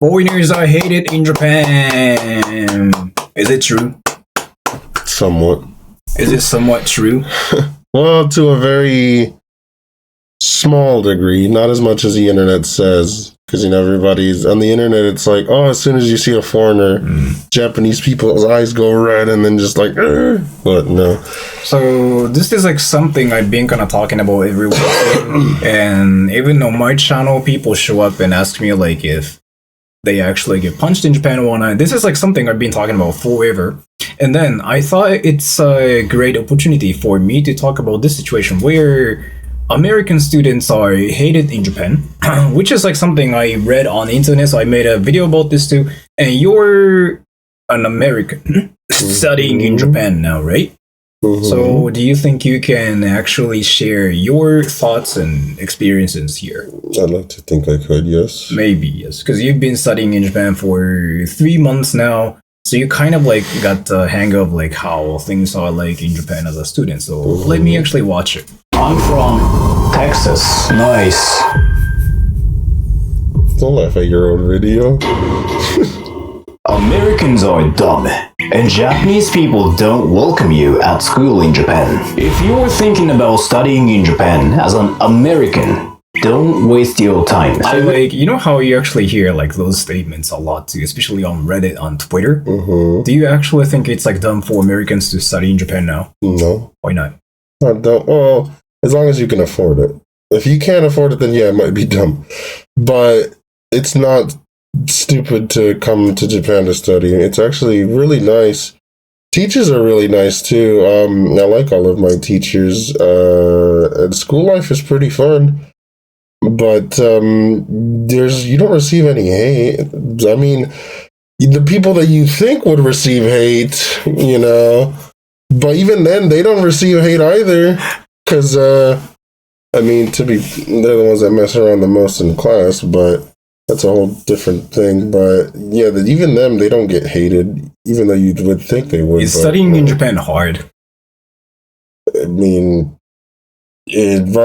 Foreigners are hated in Japan. Is it true? Somewhat. Is it somewhat true? Well, to a very small degree, not as much as the internet says. Because, everybody's on the internet, it's like, oh, as soon as you see a foreigner, Japanese people's eyes go red and then just like, but no. So this is like something I've been kind of talking about every week. And even on my channel, people show up and ask me like if they actually get punched in Japan or whatnot. This is like something I've been talking about forever. And then I thought it's a great opportunity for me to talk about this situation where American students are hated in Japan, which is like something I read on the internet, so I made a video about this too. And you're an American studying in Japan now, right? So do you think you can actually share your thoughts and experiences here? I'd like to think I could, yes. Maybe, yes. Because you've been studying in Japan for 3 months now. So you kind of like got the hang of like how things are like in Japan as a student. So let me actually watch it. I'm from Texas. Nice. Don't laugh at your own video. Americans are dumb, and Japanese people don't welcome you at school in Japan. If you're thinking about studying in Japan as an American, don't waste your time. I like, you know how you actually hear like those statements a lot too, especially on Reddit, on Twitter? Do you actually think it's like dumb for Americans to study in Japan now? No. Why not? I don't. Well, as long as you can afford it. If you can't afford it, then yeah, it might be dumb. But it's not stupid to come to Japan to study. It's actually really nice. Teachers are really nice too. I like all of my teachers. And school life is pretty fun. But you don't receive any hate. I mean, the people that you think would receive hate, but even then they don't receive hate either. Because they're the ones that mess around the most in class, but that's a whole different thing. But yeah, even them, they don't get hated, even though you would think they would. Is studying in Japan hard? I mean,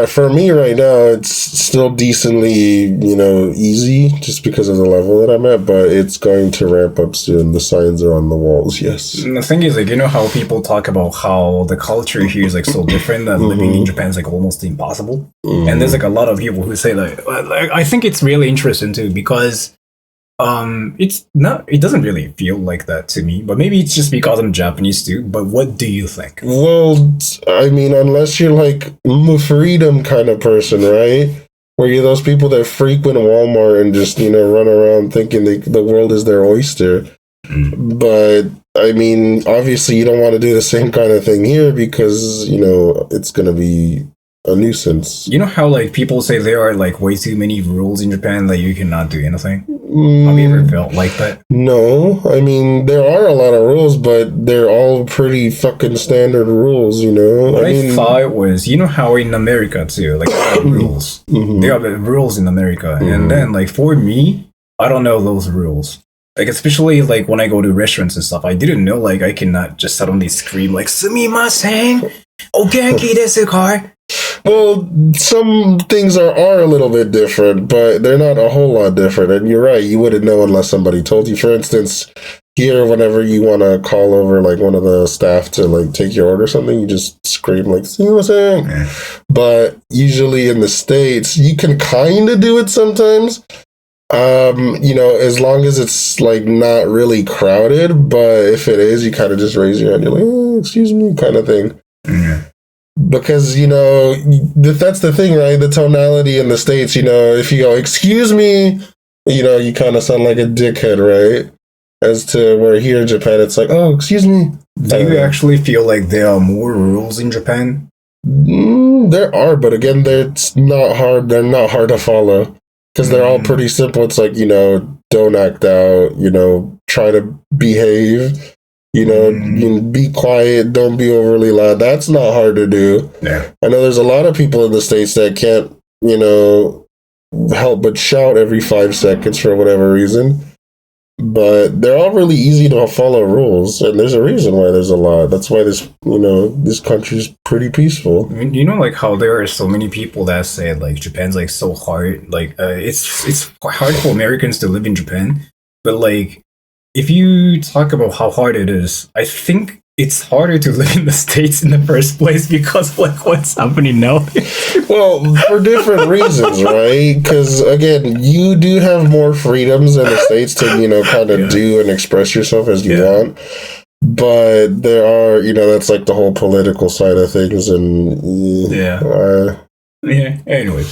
for me right now, it's still decently, easy just because of the level that I'm at, but it's going to ramp up soon. The signs are on the walls, yes. And the thing is, like, how people talk about how the culture here is like so different that living in Japan is like almost impossible. And there's like a lot of people who say that. Like, I think it's really interesting too, because it doesn't really feel like that to me, but maybe it's just because I'm Japanese too. But what do you think? Well, I mean, unless you're like a freedom kind of person, right? Where you're those people that frequent Walmart and just, run around thinking the world is their oyster. But I mean, obviously you don't want to do the same kind of thing here because, it's going to be a nuisance. You know how like people say there are like way too many rules in Japan that you cannot do anything? Have you ever felt like that? No, I mean there are a lot of rules, but they're all pretty fucking standard rules, What I thought was, how in America too, like there are rules. There are rules in America, and then like for me, I don't know those rules. Like especially like when I go to restaurants and stuff, I didn't know like I cannot just suddenly scream like "Sumimasen, ogenki desu ka?" Well, some things are a little bit different, but they're not a whole lot different. And you're right, you wouldn't know unless somebody told you. For instance, here, whenever you want to call over like one of the staff to like take your order or something, you just scream like "Sumimasen." But usually in the States, you can kind of do it sometimes. As long as it's like not really crowded, but if it is, you kind of just raise your hand, you're like, excuse me, kind of thing. Because, that's the thing, right? The tonality in the States, if you go, excuse me, you kind of sound like a dickhead, right? As to where here in Japan, it's like, oh, excuse me. Do you actually feel like there are more rules in Japan? There are, but again, they're not hard to follow. Because they're all pretty simple. It's like, don't act out, try to behave. Be quiet, don't be overly loud. That's not hard to do. Yeah. I know there's a lot of people in the States that can't, help but shout every 5 seconds for whatever reason. but they're all really easy to follow rules, and there's a reason why there's a lot. That's why this country's pretty peaceful. I mean, like how there are so many people that say like Japan's like so hard, like it's hard for Americans to live in Japan, but like if you talk about how hard it is, I think it's harder to live in the States in the first place because of like what's happening now. Well, for different reasons, right? Because again, you do have more freedoms in the States to kind of do and express yourself as you want. But there are, that's like the whole political side of things, and anyway.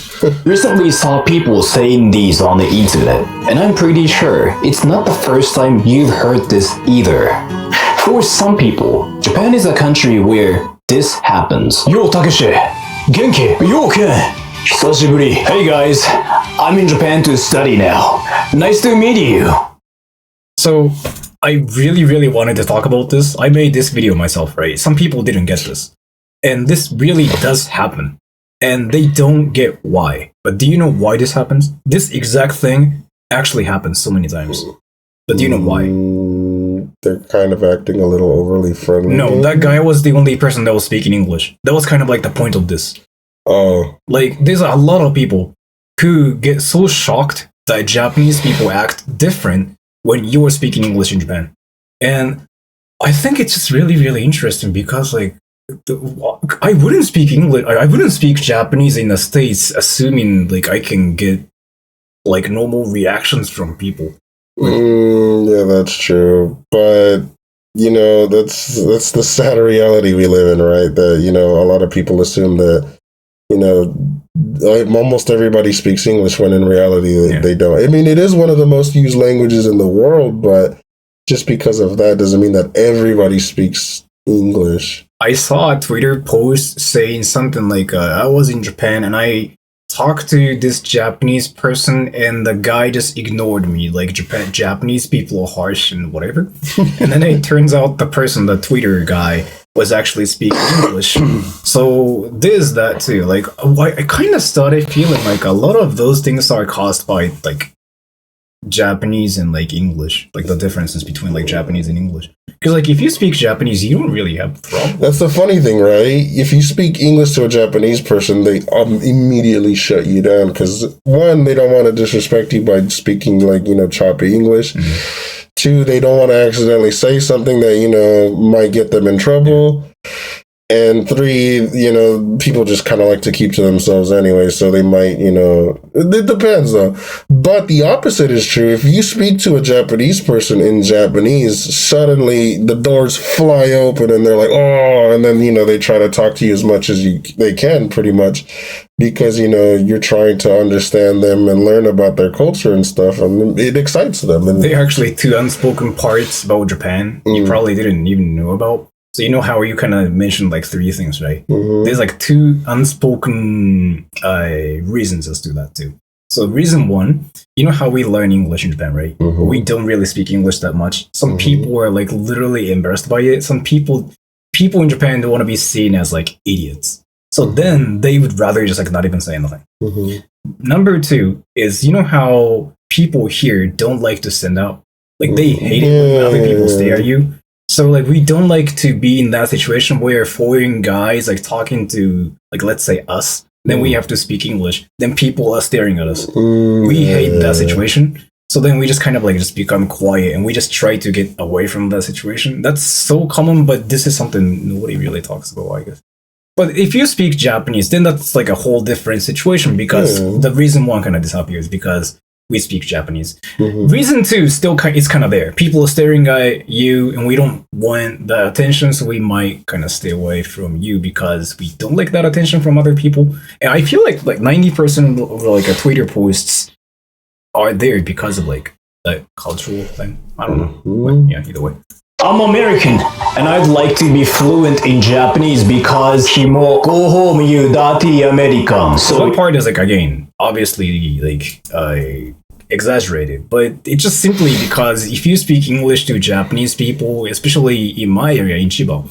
Recently saw people saying these on the internet, and I'm pretty sure it's not the first time you've heard this either. For some people, Japan is a country where this happens. Yo, Takeshi! Genki! Yo, Ken! Hisashiburi! Hey guys! I'm in Japan to study now. Nice to meet you! So, I really, really wanted to talk about this. I made this video myself, right? Some people didn't get this. And this really does happen. And they don't get why. But do you know why this happens? This exact thing actually happens so many times. But do you know why? They're kind of acting a little overly friendly. No, that guy was the only person that was speaking English. That was kind of like the point of this. Oh. Like, there's a lot of people who get so shocked that Japanese people act different when you are speaking English in Japan. And I think it's just really, really interesting because, like, I wouldn't speak English, I wouldn't speak Japanese in the States assuming, like, I can get, like, normal reactions from people. Yeah, that's true. But that's the sad reality we live in, right? That a lot of people assume that almost everybody speaks English when in reality they don't. I mean, it is one of the most used languages in the world, but just because of that doesn't mean that everybody speaks English. I saw a Twitter post saying something like, I was in Japan and I talked to this Japanese person and the guy just ignored me. Like, Japanese people are harsh and whatever. And then it turns out the Twitter guy, was actually speaking English. So there's that too. Like, I kind of started feeling like a lot of those things are caused by like Japanese and like English, like the differences between like Japanese and English. Because like if you speak Japanese, you don't really have a problem. That's the funny thing, right? If you speak English to a Japanese person, they immediately shut you down because one, they don't want to disrespect you by speaking like choppy English. Mm-hmm. Two, they don't want to accidentally say something that might get them in trouble. And three, people just kind of like to keep to themselves anyway, so they might, it depends though. But the opposite is true. If you speak to a Japanese person in Japanese, suddenly the doors fly open and they're like, oh, and then, they try to talk to you as much as they can pretty much because, you're trying to understand them and learn about their culture and stuff, and it excites them. And there are actually two unspoken parts about Japan you probably didn't even know about. So you know how you kind of mentioned like three things, right? Mm-hmm. There's like two unspoken reasons as to that too. So reason one, you know how we learn English in Japan, right? Mm-hmm. We don't really speak English that much. Some people are like literally embarrassed by it. Some people in Japan don't want to be seen as like idiots. So then they would rather just like not even say anything. Mm-hmm. Number two is, you know how people here don't like to stand up? Like they hate it when other people stare at you. So like we don't like to be in that situation where foreign guys like talking to like let's say us, then we have to speak English, then people are staring at us. We hate that situation. So then we just kind of like just become quiet and we just try to get away from that situation. That's so common, but this is something nobody really talks about, I guess. But if you speak Japanese, then that's like a whole different situation because the reason one kind of disappears because we speak Japanese. Mm-hmm. Reason two still is kind of there. People are staring at you and we don't want the attention, so we might kind of stay away from you because we don't like that attention from other people. And I feel like 90% of like a Twitter posts are there because of like that cultural thing. I don't know. But yeah, either way. I'm American, and I'd like to be fluent in Japanese because himo go home you dirty American. So that part is like, again, obviously like exaggerated, but it's just simply because if you speak English to Japanese people, especially in my area in Chiba,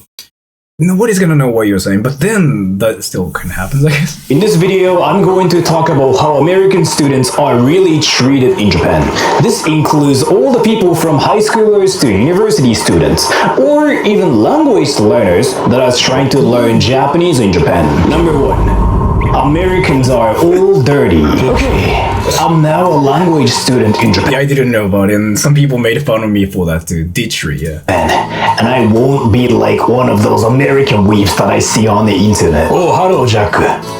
nobody's gonna know what you're saying. But then that still kind of happens, I guess. In this video, I'm going to talk about how American students are really treated in Japan. This includes all the people from high schoolers to university students, or even language learners that are trying to learn Japanese in Japan. Number 1. Americans are all dirty. Okay, I'm now a language student in Japan. Yeah, I didn't know about it, and some people made fun of me for that too. Ditchery, yeah. And I won't be like one of those American weebs that I see on the internet. Oh, hello, Jack.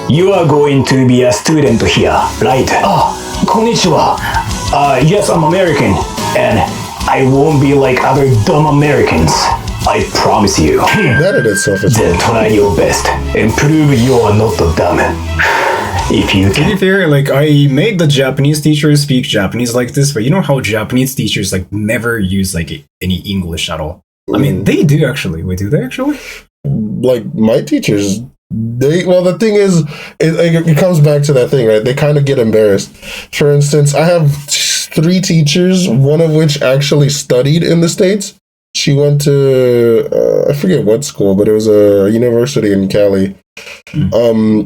You are going to be a student here, right? Oh, konnichiwa. Yes, I'm American, and I won't be like other dumb Americans. I promise you. That in itself is. Then try your best and prove you are not dumb. If you To be can. fair, like I made the Japanese teachers speak Japanese like this, but you know how Japanese teachers like never use like any English at all. I mean, they do actually. Wait, do they actually? Like my teachers, the thing is, it comes back to that thing, right? They kind of get embarrassed. For instance, I have 3 teachers, one of which actually studied in the States. She went to I forget what school, but it was a university in Cali.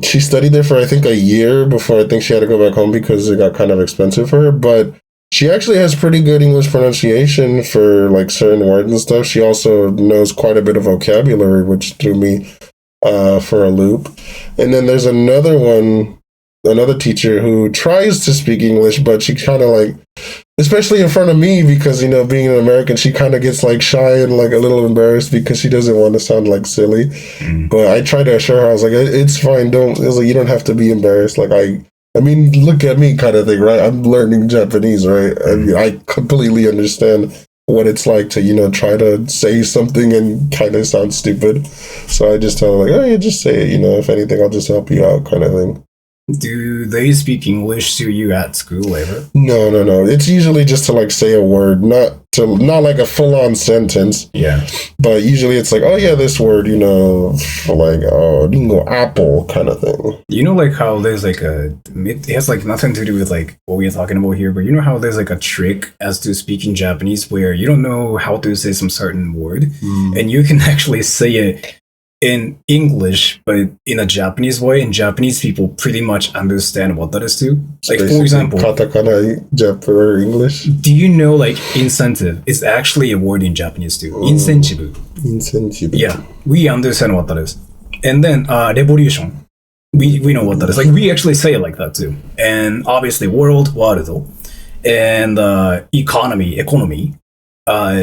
She studied there for I think a year before I think she had to go back home because it got kind of expensive for her. But she actually has pretty good English pronunciation for like certain words and stuff. She also knows quite a bit of vocabulary, which threw me for a loop. And then there's another teacher who tries to speak English, but she kind of like, especially in front of me, because, you know, being an American, she kind of gets like shy and like a little embarrassed because she doesn't want to sound like silly. But I tried to assure her, I was like, it's fine. You don't have to be embarrassed. Like, I mean, look at me kind of thing, right? I'm learning Japanese, right? I mean, I completely understand what it's like to, you know, try to say something and kind of sound stupid. So I just tell her like, oh, yeah, just say it. You know, if anything, I'll just help you out kind of thing. Do they speak English to you at school ever? No. It's usually just to like say a word, not like a full-on sentence. Yeah. But usually it's like, oh yeah, this word, you know, for like lingo apple kind of thing. You know, like how there's like it has like nothing to do with like what we're talking about here, but you know how there's like a trick as to speaking Japanese where you don't know how to say some certain word, and you can actually say it in English, but in a Japanese way, and Japanese people pretty much understand what that is too. Like, for example, katakana Japanese or English. do you know like incentive is actually a word in Japanese too? Incentive. Incentive. Yeah, we understand what that is. And then revolution. We know what that is. Like, we actually say it like that too. And obviously world, and economy. What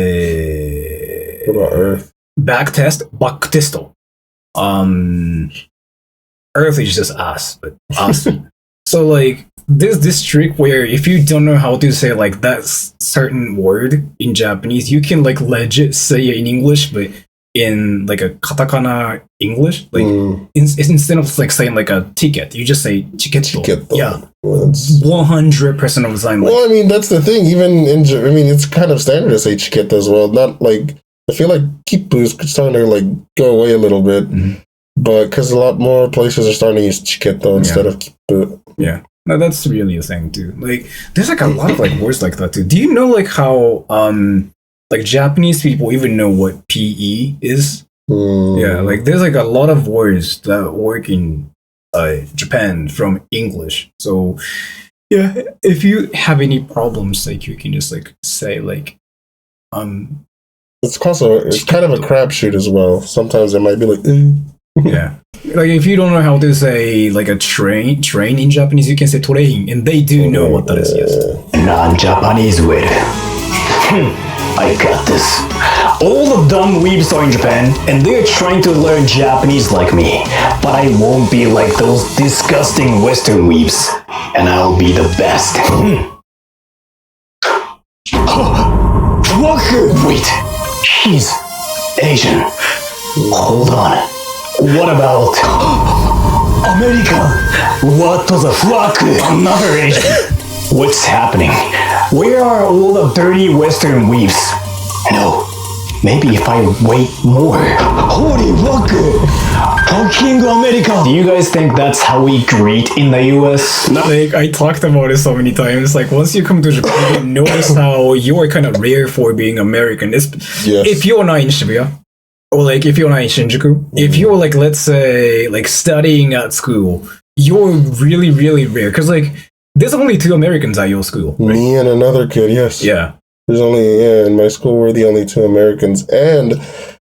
about Earth? Back test. Earth is just us, but us. So like there's this trick where if you don't know how to say like that certain word in Japanese, you can like legit say it in English, but in like a katakana English, like instead of like saying like a ticket, you just say chiketto. Yeah, 100% of the time. Like, well, I mean, that's the thing. Even I mean, it's kind of standard to say chiketto as well. Not like, I feel like Kippu is starting to like go away a little bit, but because a lot more places are starting to use chiketto instead of Kippu. Yeah, no, that's really a thing too. Like, there's like a lot of like words like that too. Do you know like how like Japanese people even know what PE is? Yeah, like there's like a lot of words that work in Japan from English. So yeah, if you have any problems, like you can just like say like It's kind of a crapshoot as well. Sometimes it might be like, yeah. Like if you don't know how to say like a train in Japanese, you can say train, and they do know what that is. Yes. Non-Japanese word. I got this. All the dumb weebs are in Japan, and they're trying to learn Japanese like me. But I won't be like those disgusting Western weebs, and I'll be the best. Wait, she's Asian. Hold on. What about America? What the fuck? Another Asian. What's happening? Where are all the dirty Western weebs? No, maybe if I wait more. Holy fuck! Fucking America! Do you guys think that's how we greet in the US? Like, I talked about it so many times. Like, once you come to Japan, you notice how you are kind of rare for being American. If you're not in Shibuya, or like if you're not in Shinjuku, if you're like, let's say, like studying at school, you're really, really rare. Because like, there's only 2 Americans at your school. Right? Me and another kid, yes. Yeah. There's only, in my school, we're the only 2 Americans. And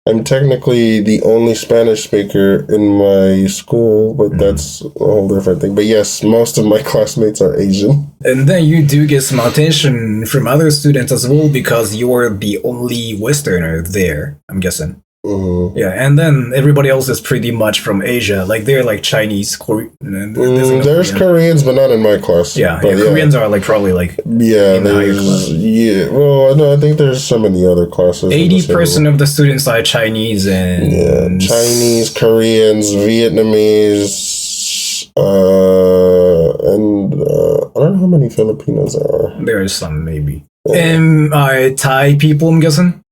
I'm technically the only Spanish speaker in my school, but that's a whole different thing. But yes, most of my classmates are Asian. And then you do get some attention from other students as well because you're the only Westerner there, I'm guessing. Yeah, and then everybody else is pretty much from Asia. Like they're like Chinese, Korean. There's Koreans, but not in my class. Yeah, but Koreans are like probably like in the higher class. Yeah, well, no, I think there's some in the other classes. 80% of the students are Chinese and Chinese, Koreans, Vietnamese, and I don't know how many Filipinos there are. There is some maybe. And Thai people, I'm guessing.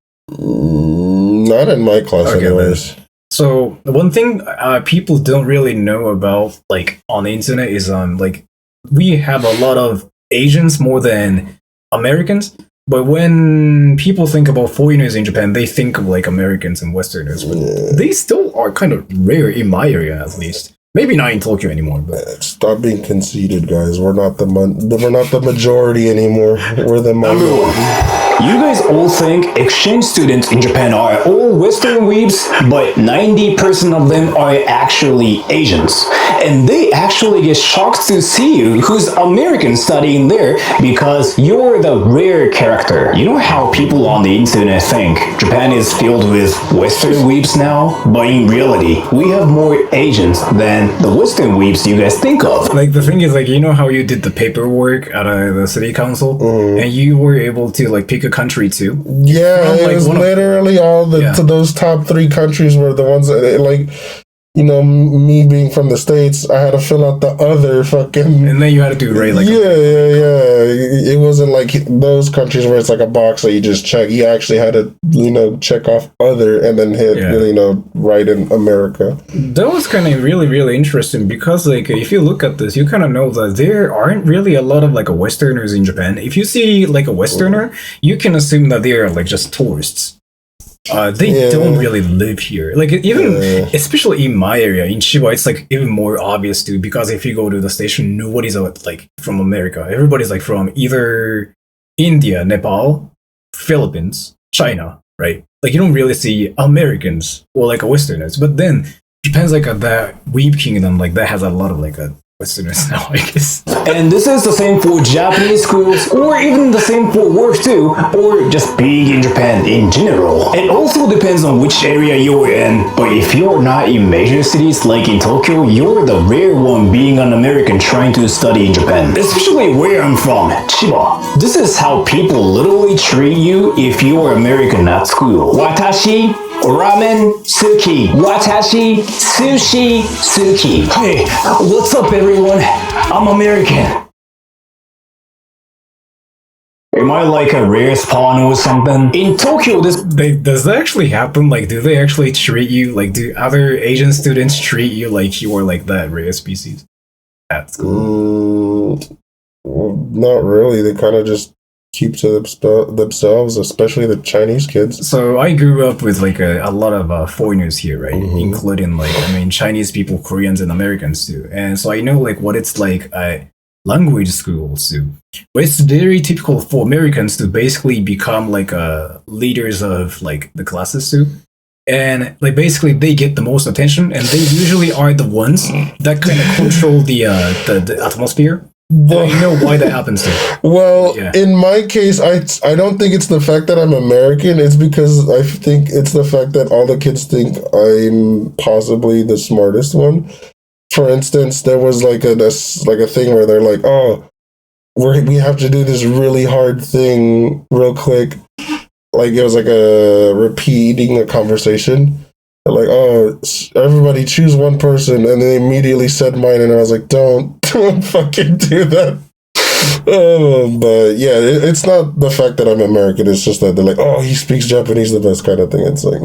Not in my class, anyways. Then. So one thing people don't really know about, like on the internet, is like we have a lot of Asians more than Americans. But when people think about foreigners in Japan, they think of like Americans and Westerners. But they still are kind of rare in my area, at least. Maybe not in Tokyo anymore. But stop being conceited, guys. We're not the majority anymore. We're the minority. You guys all think exchange students in Japan are all Western weebs, but 90% of them are actually Asians. And they actually get shocked to see you who's American studying there because you're the rare character. You know how people on the internet think Japan is filled with Western weebs now? But in reality, we have more Asians than the Western weebs you guys think of. Like the thing is, like, you know how you did the paperwork at the city council? And you were able to like pick a country too? Yeah, it was literally all to those top 3 countries were the ones that, like, you know, me being from the States, I had to fill out the other fucking... And then you had to do right, like... Yeah. It wasn't like those countries where it's like a box that you just check. You actually had to, you know, check off other and then hit, you know, right in America. That was kind of really, really interesting because, like, if you look at this, you kind of know that there aren't really a lot of, like, Westerners in Japan. If you see, like, a Westerner, you can assume that they are, like, just tourists. They don't really live here. Like, even, especially in my area, in Chiba, it's like even more obvious too, because if you go to the station, nobody's like from America. Everybody's like from either India, Nepal, Philippines, China, right? Like, you don't really see Americans or like Westerners. But then Japan's like that weeb kingdom, like that has a lot of like a Westerners now, I guess. And this is the same for Japanese schools, or even the same for work too, or just being in Japan in general. It also depends on which area you're in, but if you're not in major cities like in Tokyo, you're the rare one being an American trying to study in Japan. Especially where I'm from, Chiba. This is how people literally treat you if you're American at school. Watashi ramen suki. Watashi sushi suki. Hey, what's up everyone? I'm American. Am I like a rare spawn or something? In Tokyo, does that actually happen? Like, do they actually treat you, like, do other Asian students treat you like you are like that rare species at school? Not really. They kind of just keep to themselves, especially the Chinese kids. So I grew up with like a lot of foreigners here, right? Including like, I mean, Chinese people, Koreans, and Americans too. And so I know like what it's like at language schools too. But it's very typical for Americans to basically become like leaders of like the classes too. And like basically they get the most attention, and they usually are the ones that kind of control the atmosphere. Well, you know why that happens too. Well, in my case, I don't think it's the fact that I'm American. It's because I think it's the fact that all the kids think I'm possibly the smartest one. For instance, there was like a thing where they're like, "Oh, we have to do this really hard thing real quick." Like it was like repeating a conversation. Like, oh, everybody choose one person, and they immediately said mine, and I was like, don't fucking do that. But yeah, it's not the fact that I'm American, it's just that they're like, oh, he speaks Japanese the best kind of thing. It's like,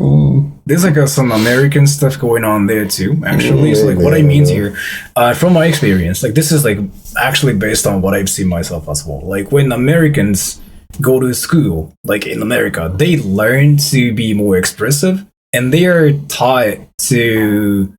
There's like some American stuff going on there too, actually. So like what I mean here, from my experience, like this is like actually based on what I've seen myself as well. Like when Americans go to school, like in America, they learn to be more expressive. and they are taught to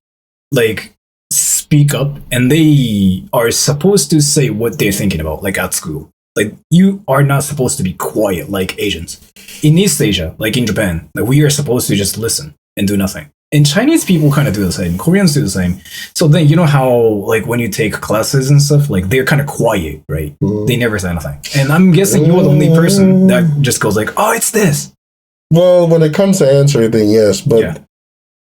like speak up, and they are supposed to say what they're thinking about, like at school. Like you are not supposed to be quiet like Asians. In East Asia, like in Japan, like we are supposed to just listen and do nothing. And Chinese people kind of do the same. Koreans do the same. So then you know how like when you take classes and stuff, like they're kind of quiet, right? They never say anything. And I'm guessing you're the only person that just goes like, "Oh, it's this." Well, when it comes to answering anything, yes, but Yeah.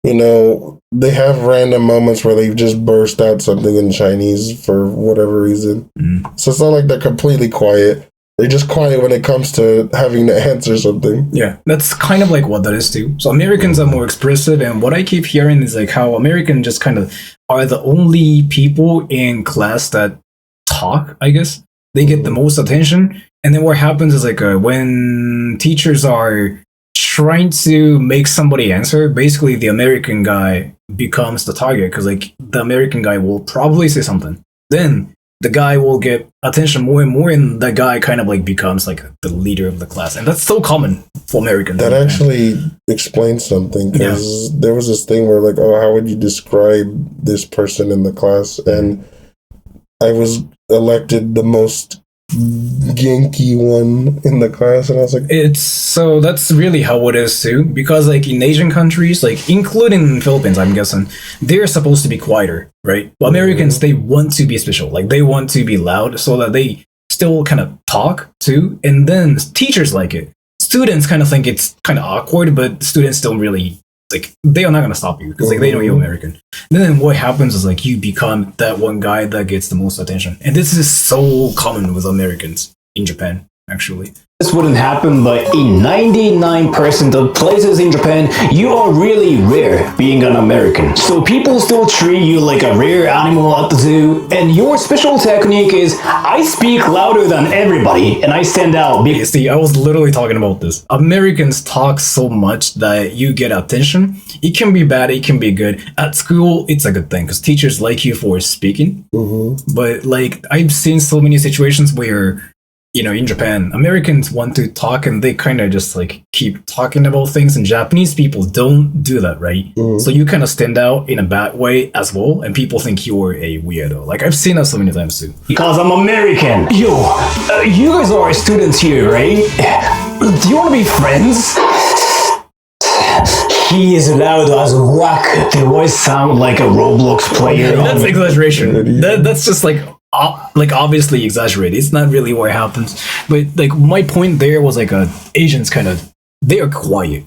you know, they have random moments where they just burst out something in Chinese for whatever reason. So it's not like they're completely quiet. They're just quiet when it comes to having to answer something. Yeah, that's kind of like what that is too. So Americans are more expressive, and what I keep hearing is like how Americans just kind of are the only people in class that talk, I guess. They get the most attention, and then what happens is like when teachers are trying to make somebody answer, basically the American guy becomes the target because like the American guy will probably say something. Then the guy will get attention more and more, and that guy kind of like becomes like the leader of the class, and that's so common for Americans. That actually explains something, because there was this thing where like, oh, how would you describe this person in the class? And I was elected the most Genki one in the class, and I was like, it's so that's really how it is too, because like in Asian countries, like including Philippines, I'm guessing they're supposed to be quieter, right? Well, Americans, they want to be special, like they want to be loud so that they still kind of talk too, and then teachers like it. Students kind of think it's kind of awkward, but students don't really like, they are not going to stop you because like they know you're American. And then what happens is like you become that one guy that gets the most attention, and this is so common with Americans in Japan actually. This wouldn't happen, but in 99% of places in Japan, you are really rare being an American. So people still treat you like a rare animal at the zoo, and your special technique is, I speak louder than everybody, and I stand out. You see, I was literally talking about this. Americans talk so much that you get attention. It can be bad, it can be good. At school, it's a good thing because teachers like you for speaking. But like, I've seen so many situations where, you know, in Japan, Americans want to talk and they kind of just like keep talking about things, and Japanese people don't do that, right? So you kind of stand out in a bad way as well, and people think you're a weirdo. Like, I've seen that so many times too. Because I'm American. Yo, you guys are students here, right? Do you want to be friends? He is loud as whack. The voice sound like a Roblox player. That's exaggeration. That's just like obviously exaggerated. It's not really what happens. But like my point there was like Asians kind of, they are quiet.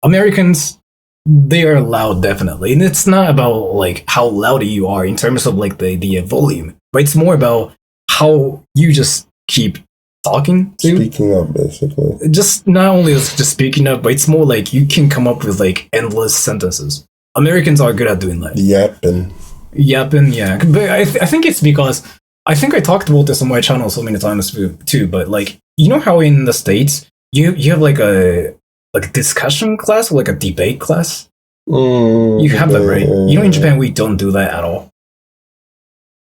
Americans, they are loud definitely, and it's not about like how loud you are in terms of like the volume, but it's more about how you just keep talking to. speaking up, basically. Just not only is just speaking up, but it's more like you can come up with like endless sentences. Americans are good at doing that. Yapping. Yapping, yeah. But I think it's because I think I talked about this on my channel so many times too. But like, you know how in the States you have like a discussion class or like a debate class. You have that, right? You know, in Japan we don't do that at all.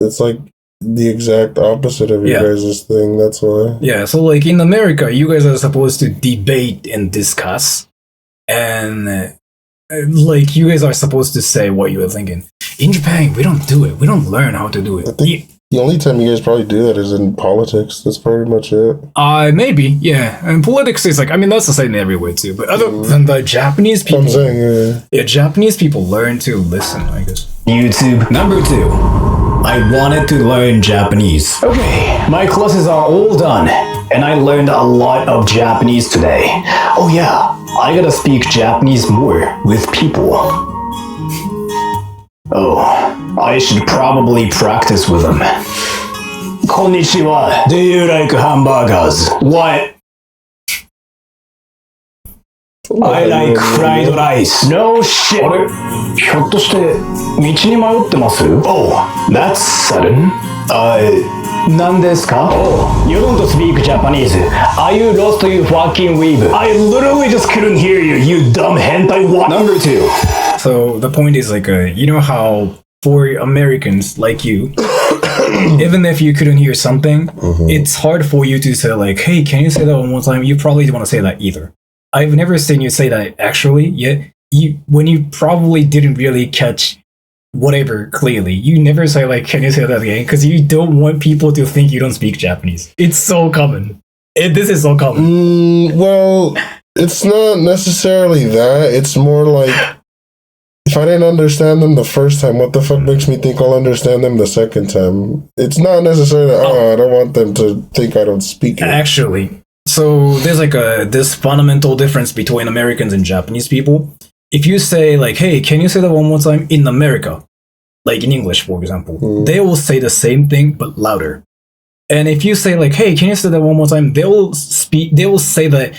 It's like the exact opposite of your guys' thing. That's why. Yeah. So like in America, you guys are supposed to debate and discuss, and like you guys are supposed to say what you were thinking. In Japan, we don't do it. We don't learn how to do it. I think the only time you guys probably do that is in politics. That's pretty much it. Maybe, yeah. And politics is like, I mean, that's the same everywhere too. But other than the Japanese people, I'm saying, Japanese people learn to listen, I guess. YouTube. Number 2. I wanted to learn Japanese. Okay, my classes are all done, and I learned a lot of Japanese today. Oh yeah, I gotta speak Japanese more with people. Oh, I should probably practice with them. Konnichiwa. Do you like hamburgers? What? I like fried rice. No shit. あれ、ひょっとして道に迷ってます? Oh, that's sudden. 何ですか? Oh, you don't speak Japanese. Are you lost, you fucking weeb? I literally just couldn't hear you, you dumb hentai. Number 2. So the point is like, you know how for Americans like you, even if you couldn't hear something, it's hard for you to say like, hey, can you say that one more time? You probably don't want to say that either. I've never seen you say that actually yet, when you probably didn't really catch whatever clearly, you never say like, "Can you say that again?" Because you don't want people to think you don't speak Japanese. It's so common. This is so common. Well, it's not necessarily that. It's more like if I didn't understand them the first time, what the fuck makes me think I'll understand them the second time? It's not necessarily that, I don't want them to think I don't speak it. Actually, so there's like this fundamental difference between Americans and Japanese people. If you say like, "Hey, can you say that one more time?" in America, like in English, for example, they will say the same thing but louder. And if you say like, "Hey, can you say that one more time?" They will say the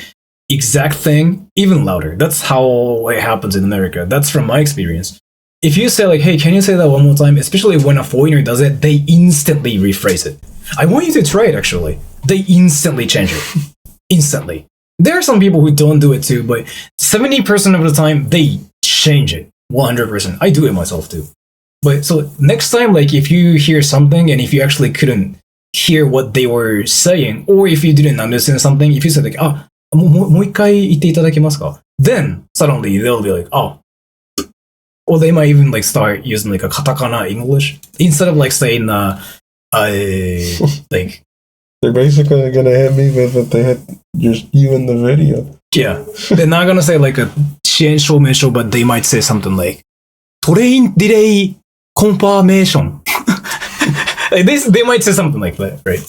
exact thing even louder. That's how it happens in America. That's from my experience. If you say like, "Hey, can you say that one more time?" especially when a foreigner does it, they instantly rephrase it. I want you to try it actually. They instantly change it. Instantly. There are some people who don't do it too, but 70% of the time they change it. 100%. I do it myself too. But so next time, like if you hear something and if you actually couldn't hear what they were saying, or if you didn't understand something, if you said like, "Ah, もう一回言っていただけますか?" then suddenly they'll be like, "Oh." Or they might even like start using like a katakana English instead of like saying like they're basically gonna hit me with what they hit just you in the video. Yeah. They're not gonna say like a 遅延証明書, but they might say something like トレインディレイコンファーメーション. Like they might say something like that, right?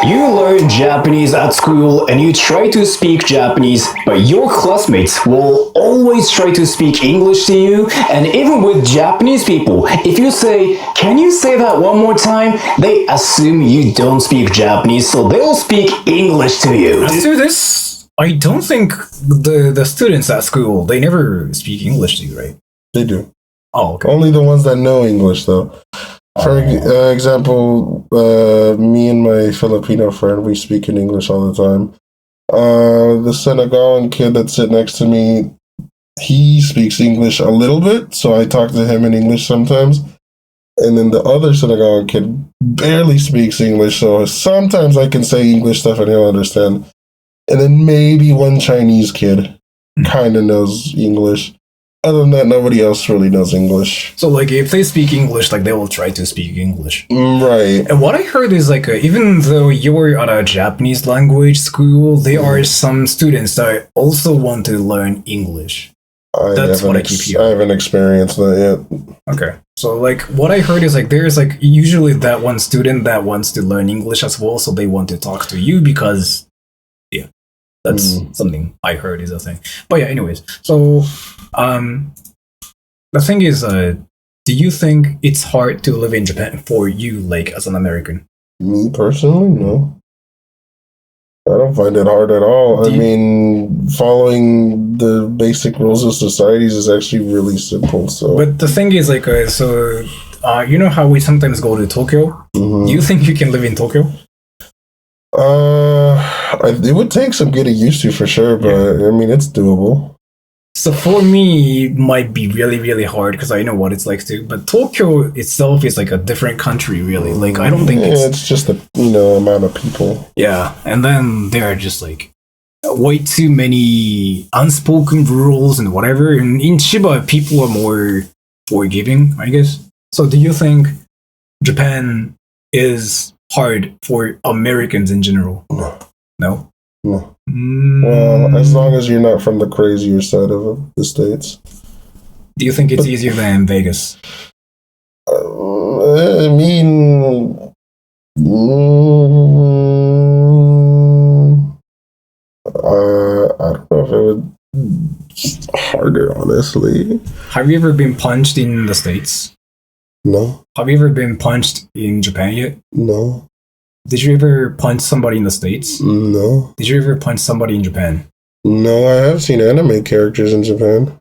You learn Japanese at school and you try to speak Japanese, but your classmates will always try to speak English to you. And even with Japanese people, if you say, "Can you say that one more time?" they assume you don't speak Japanese, so they'll speak English to you. As to this, I don't think the students at school, they never speak English to you, right? They do. Oh, okay. Only the ones that know English, though. For example, me and my Filipino friend, we speak in English all the time. The Senegalan kid that sit next to me, he speaks English a little bit, so I talk to him in English sometimes. And then the other Senegalan kid barely speaks English, so sometimes I can say English stuff and he'll understand. And then maybe one Chinese kid kind of knows English. Other than that, nobody else really knows English. So, like, if they speak English, like, they will try to speak English. Right. And what I heard is, like, even though you're at a Japanese language school, there are some students that also want to learn English. That's what I keep hearing. I haven't experienced that yet. Okay. So, like, what I heard is, like, there's, like, usually that one student that wants to learn English as well, so they want to talk to you because, yeah, that's something I heard is a thing. But yeah, anyways. So, the thing is, do you think it's hard to live in Japan for you, like, as an American? Me personally, no. I don't find it hard at all. I mean, following the basic rules of societies is actually really simple. So, but the thing is, like, you know how we sometimes go to Tokyo? Do you think you can live in Tokyo? It would take some getting used to for sure, but I mean, it's doable. So for me, it might be really, really hard because I know what it's like too. But Tokyo itself is like a different country, really. Like, I don't think it's just the amount of people. Yeah, and then there are just like way too many unspoken rules and whatever. And in Chiba, people are more forgiving, I guess. So do you think Japan is hard for Americans in general? No. No? No. Well, as long as you're not from the crazier side of the States. Do you think it's easier than Vegas? I mean, I don't know if it would harder, honestly. Have you ever been punched in the States? No. Have you ever been punched in Japan yet? No. Did you ever punch somebody in the States? No. Did you ever punch somebody in Japan? No, I have seen anime characters in Japan.